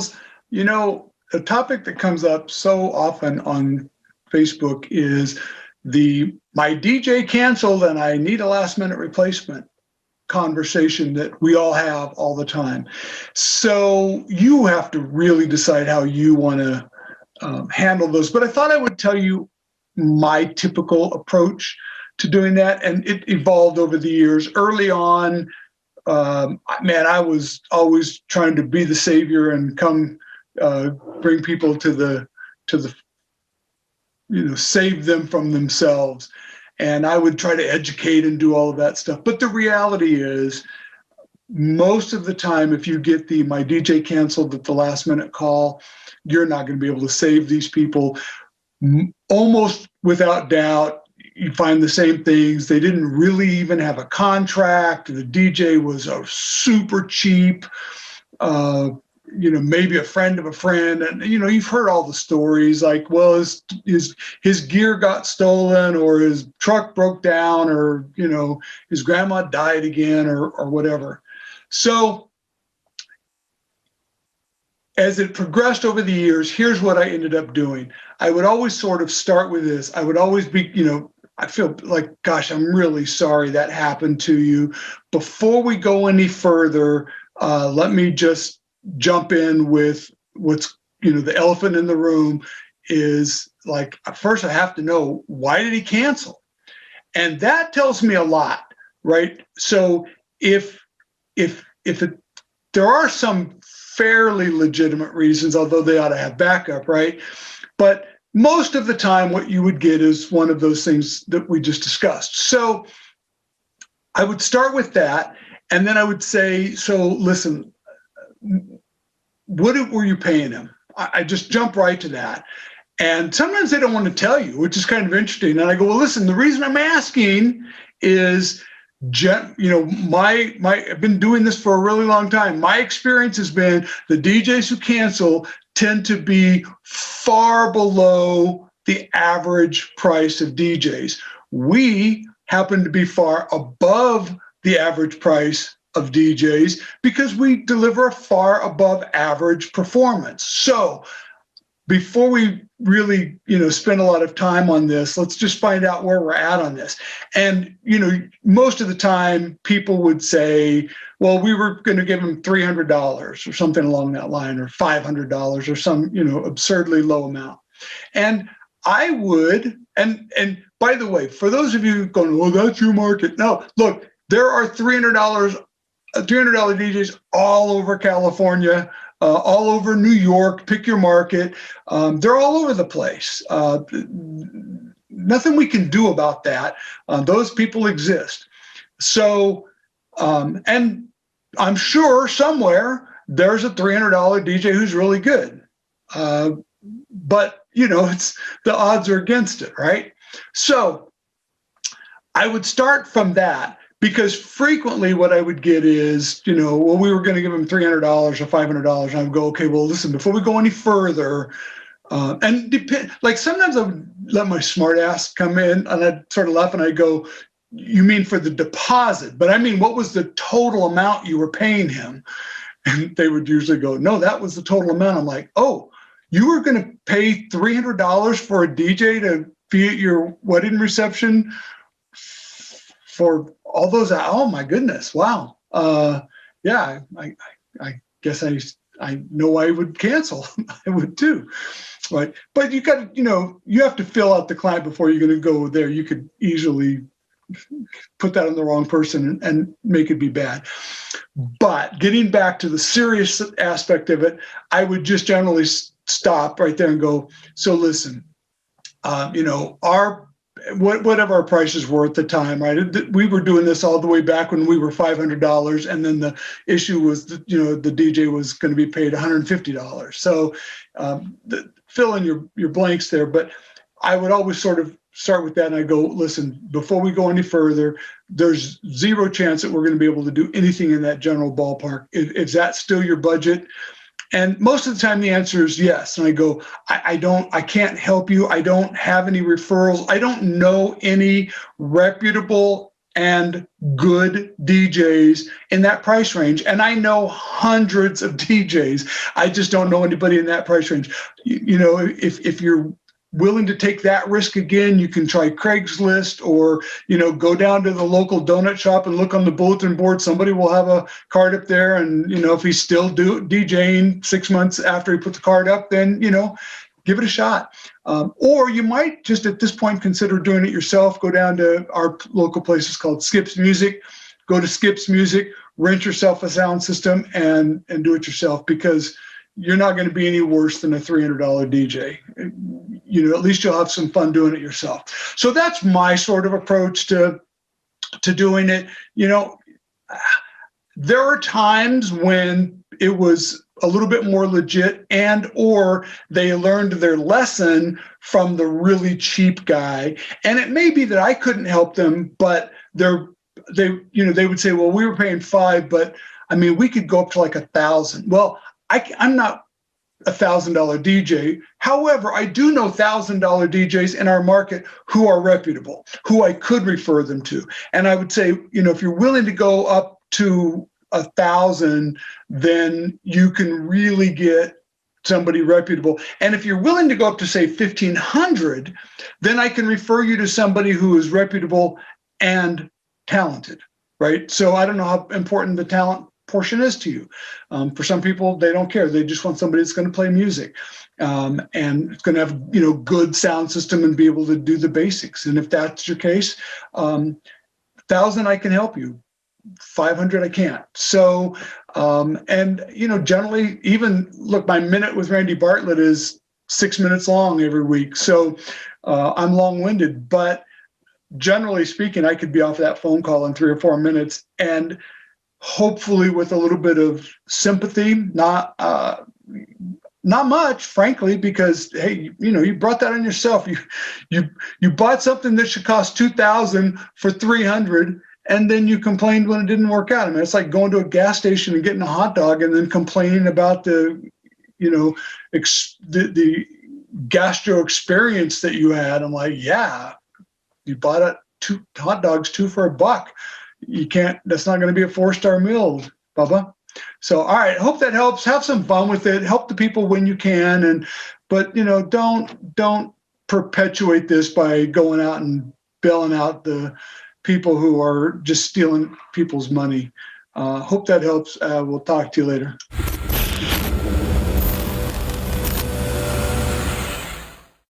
sales, a topic that comes up so often on Facebook is my DJ canceled and I need a last minute replacement conversation that we all have all the time. So you have to really decide how you want to handle those. But I thought I would tell you my typical approach to doing that. And it evolved over the years. Early on, I was always trying to be the savior and come bring people to the save them from themselves. And I would try to educate and do all of that stuff. But the reality is, most of the time, if you get my DJ canceled at the last minute call, you're not going to be able to save these people. Almost without doubt, you find the same things. They didn't really even have a contract. The DJ was super cheap. Maybe a friend of a friend, and you've heard all the stories like, well, his gear got stolen, or his truck broke down, or his grandma died again, or whatever. So as it progressed over the years, here's what I ended up doing. I would always sort of start with this. I would always be, I feel like, gosh, I'm really sorry that happened to you. Before we go any further, let me just jump in with what's, the elephant in the room is like, first I have to know, why did he cancel? And that tells me a lot, right? So if there are some fairly legitimate reasons, although they ought to have backup, right? But most of the time what you would get is one of those things that we just discussed. So I would start with that, and then I would say, so listen, what were you paying him? I just jump right to that. And sometimes they don't want to tell you, which is kind of interesting. And I go, well, listen, the reason I'm asking is, I've been doing this for a really long time. My experience has been the DJs who cancel tend to be far below the average price of DJs. We happen to be far above the average price of DJs because we deliver a far above average performance. So before we really, spend a lot of time on this, let's just find out where we're at on this. And, most of the time people would say, well, we were going to give him $300 or something along that line, or $500 or some, absurdly low amount. And I would, and by the way, for those of you going, well, that's your market. No, look, there are $300 DJs all over California, all over New York, pick your market. They're all over the place. Nothing we can do about that. Those people exist. So, and I'm sure somewhere there's a $300 DJ who's really good. But, it's the odds are against it, right? So I would start from that. Because frequently what I would get is, well, we were going to give him $300 or $500. And I would go, okay, well, listen, before we go any further, like sometimes I would let my smart ass come in and I'd sort of laugh and I'd go, you mean for the deposit? But I mean, what was the total amount you were paying him? And they would usually go, no, that was the total amount. I'm like, oh, you were going to pay $300 for a DJ to be at your wedding reception for all those, oh my goodness, wow. Yeah, I guess I know I would cancel. I would too, right? But you got to, you have to fill out the client before you're going to go there. You could easily put that on the wrong person and make it be bad. But getting back to the serious aspect of it, I would just generally stop right there and go, so listen, whatever our prices were at the time, right? We were doing this all the way back when we were $500, and then the issue was that, the DJ was going to be paid $150. So fill in your blanks there. But I would always sort of start with that, and I go, listen, before we go any further, there's zero chance that we're going to be able to do anything in that general ballpark. Is that still your budget? And most of the time the answer is yes. And I go, I can't help you. I don't have any referrals. I don't know any reputable and good DJs in that price range. And I know hundreds of DJs. I just don't know anybody in that price range. You know, if you're willing to take that risk again, you can try Craigslist, or, you know, go down to the local donut shop and look on the bulletin board. Somebody will have a card up there. And, you know, if he's still DJing 6 months after he put the card up, then, you know, give it a shot. Or you might just at this point consider doing it yourself. Go down to our local places called Skip's Music. Go to Skip's Music, rent yourself a sound system, and do it yourself, because you're not going to be any worse than a $300 DJ. You know, at least you'll have some fun doing it yourself. So that's my sort of approach to doing it. You know, there are times when it was a little bit more legit, and or they learned their lesson from the really cheap guy. And it may be that I couldn't help them, but they would say, well, we were paying $5, but I mean, we could go up to like $1,000. Well, I'm not a $1,000 DJ. However, I do know $1,000 DJs in our market who are reputable, who I could refer them to. And I would say, you know, if you're willing to go up to 1,000, then you can really get somebody reputable. And if you're willing to go up to, say, 1,500, then I can refer you to somebody who is reputable and talented, right? So I don't know how important the talent portion is to you. For some people, they don't care. They just want somebody that's going to play music, and it's going to have, you know, good sound system and be able to do the basics. And if that's your case, 1,000, I can help you. 500, I can't. So, and, you know, generally, even look, my minute with Randy Bartlett is 6 minutes long every week. So I'm long-winded, but generally speaking, I could be off that phone call in 3 or 4 minutes, and hopefully with a little bit of sympathy, not much, frankly, because, hey, you know, you brought that on yourself. You bought something that should cost $2,000 for $300, and then you complained when it didn't work out. I mean, it's like going to a gas station and getting a hot dog and then complaining about the, you know, the gastro experience that you had. I'm like, yeah, you bought 2 hot dogs, 2 for $1. You can't, that's not going to be a 4-star meal, Bubba. So, all right, hope that helps. Have some fun with it. Help the people when you can. But, you know, don't perpetuate this by going out and bailing out the people who are just stealing people's money. Hope that helps. We'll talk to you later.